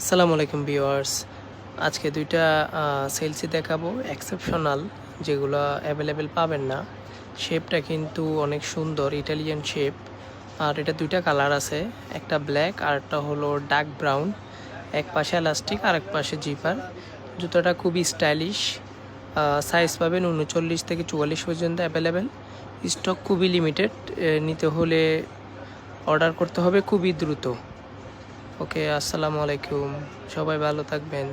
আসসালামু আলাইকুম ভিউয়ার্স। আজকে দুইটা সেলসি দেখাবো এক্সেপশনাল, যেগুলো অ্যাভেলেবেল পাবেন না। শেপটা কিন্তু অনেক সুন্দর, ইটালিয়ান শেপ। আর এটা দুইটা কালার আছে, একটা ব্ল্যাক আর একটা হলো ডার্ক ব্রাউন। এক পাশে এলাস্টিক আর এক পাশে জিপার। জুতোটা খুবই স্টাইলিশ। সাইজ পাবেন 39 থেকে 44 পর্যন্ত অ্যাভেলেবেল। স্টক খুবই লিমিটেড, নিতে হলে অর্ডার করতে হবে খুবই দ্রুত। ওকে, আসসালামু আলাইকুম, সবাই ভালো থাকবেন।